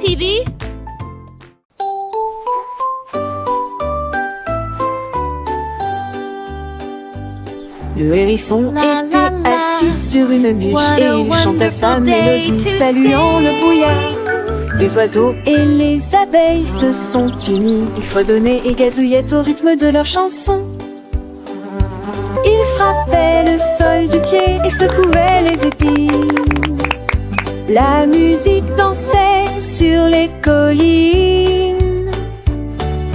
TV? Le hérisson était assis sur une bûche et il chantait sa mélodie, saluant le brouillard. Les oiseaux et les abeilles se sont unis, ils fredonnaient et gazouillaient au rythme de leur chanson. Ils frappaient le sol du pied et secouaient les épines. La musique dansait sur les collines.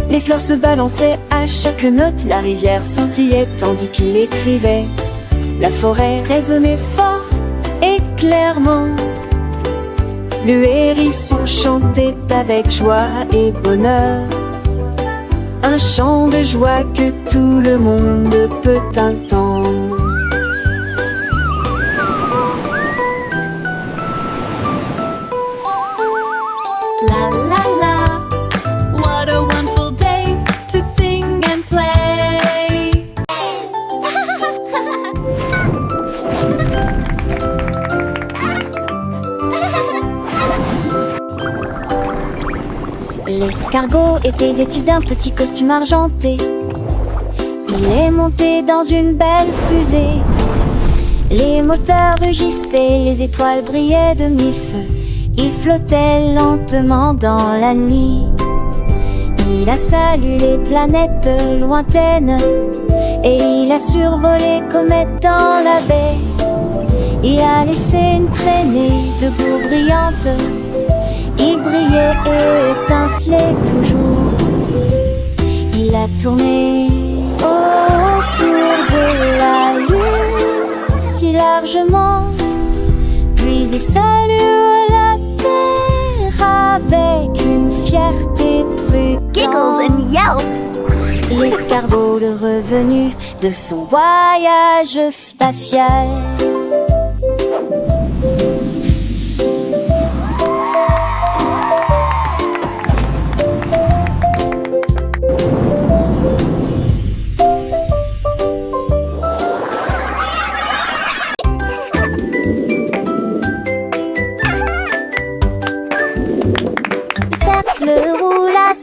Les fleurs se balançaient à chaque note, la rivière scintillait tandis qu'il écrivait. La forêt résonnait fort et clairement. Le hérisson chantait avec joie et bonheur, un chant de joie que tout le monde peut entendre. La la la, what a wonderful day to sing and play. L'escargot était vêtu d'un petit costume argenté. Il est monté dans une belle fusée. Les moteurs rugissaient, les étoiles brillaient de mille feux. Il flottait lentement dans la nuit. Il a salué les planètes lointaines et il a survolé comètes dans la baie. Il a laissé une traînée de boue brillante. Il brillait et étincelait toujours. Il a tourné autour de la lune si largement, puis il salua la terre avec une fierté prudente. Giggles and yelps. L'escargot le revenu de son voyage spatial.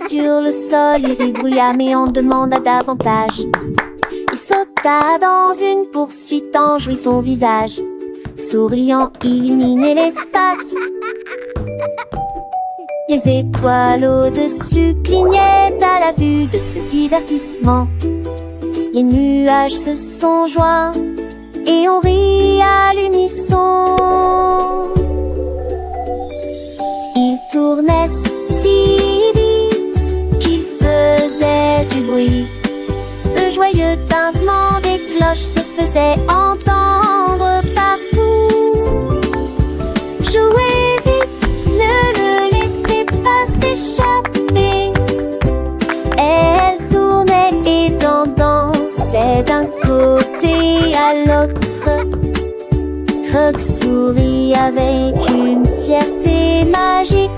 Sur le sol, il ribouilla mais en demanda davantage. Il sauta dans une poursuite en jouit son visage. Souriant, il illuminait l'espace. Les étoiles au-dessus clignaient à la vue de ce divertissement. Les nuages se sont joints et on rit à l'unisson. Il tournait si faisait du bruit. Le joyeux tintement des cloches se faisait entendre partout. Jouez vite, ne le laissez pas s'échapper. Elle tournait et dansait d'un côté à l'autre. Croc sourit avec une fierté magique.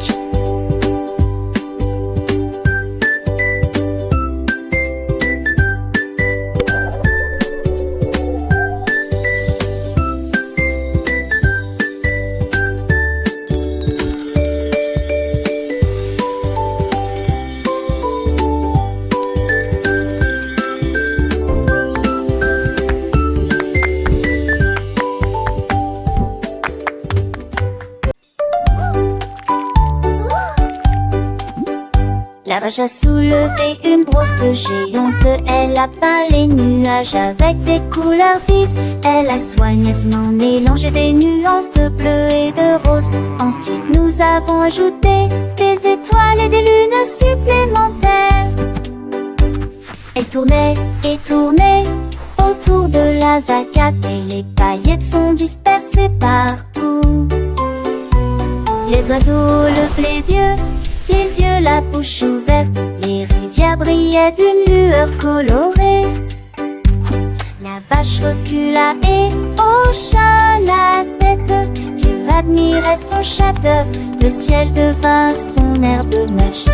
La vache a soulevé une brosse géante. Elle a peint les nuages avec des couleurs vives. Elle a soigneusement mélangé des nuances de bleu et de rose. Ensuite nous avons ajouté des étoiles et des lunes supplémentaires. Elle tournait et tournait autour de la zacate et les paillettes sont dispersées partout. Les oiseaux levent les yeux, la bouche ouverte. Les rivières brillaient d'une lueur colorée. La vache recula et hocha la tête. Dieu admirait son chef-d'œuvre. Le ciel devint son herbe magique.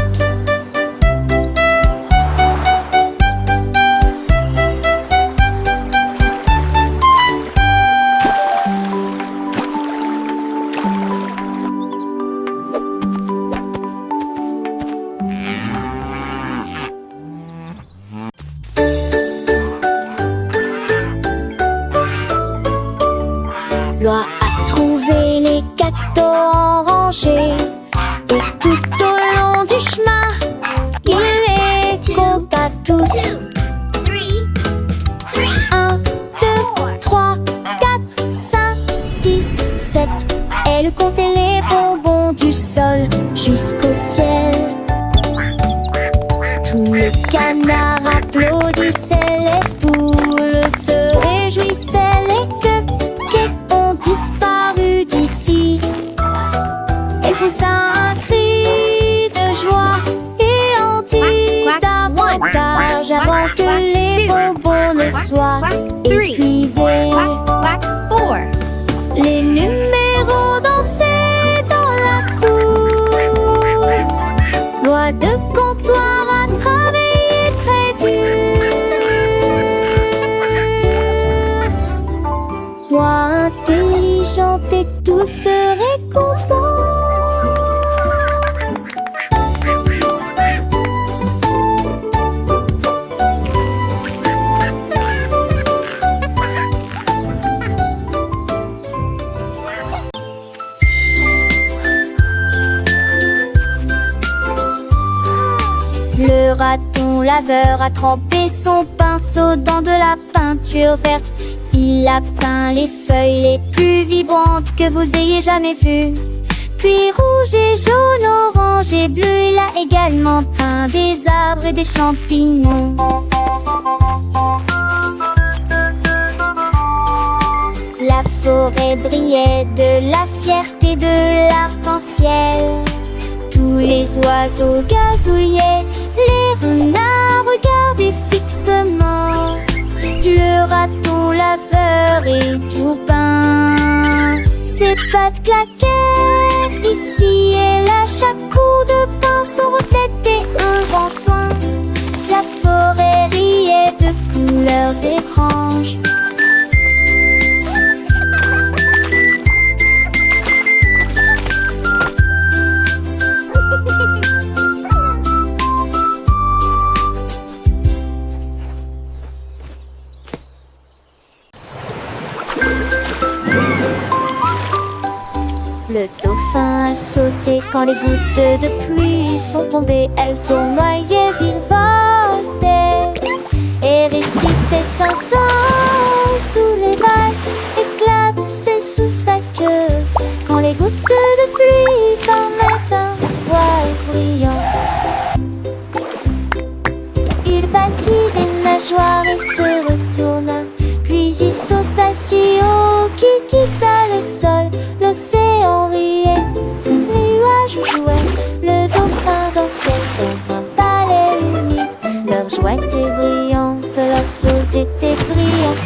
Trouvez les cactos en rangée, et tout au long du chemin, il les compte à tous. 1, 2, 3, 4, 5, 6, 7. Elle comptait les bonbons du sol jusqu'au ciel. Tout le canard applaudissait, les poules se réjouissaient, les cupcakes ont disparu d'ici. Et poussa un cri de joie et en dit davantage avant que les bonbons ne soient épuisés. Les numéros dansaient dans la cour. Loi de comptoir a travaillé très dur. Moi intelligente et que tout se récompense. Le raton laveur a trempé son pinceau dans de la peinture verte. Il a peint les feuilles les plus vibrantes que vous ayez jamais vues. Puis rouge et jaune, orange et bleu, il a également peint des arbres et des champignons. La forêt brillait de la fierté de l'arc-en-ciel. Tous les oiseaux gazouillaient, les renards regardaient fixement. Le raton laveur est tout peint. Ses pattes claquaient ici et là, chaque coup de pinceau reflétait un grand soin. La forêt riait de couleurs étranges. Le dauphin a sauté quand les gouttes de pluie sont tombées. Elle tournoyait, virevoltait et récitait un son. Tous les balles éclaboussaient sous sa queue quand les gouttes de pluie formaient un voile brillant. Il battit des nageoires et se retourna. Puis il sauta si haut qu'il quitta le sol. L'océan riait, les nuages jouaient, le dauphin dansait dans un palais humide. Leurs joies étaient brillantes, leurs sauts étaient brillants.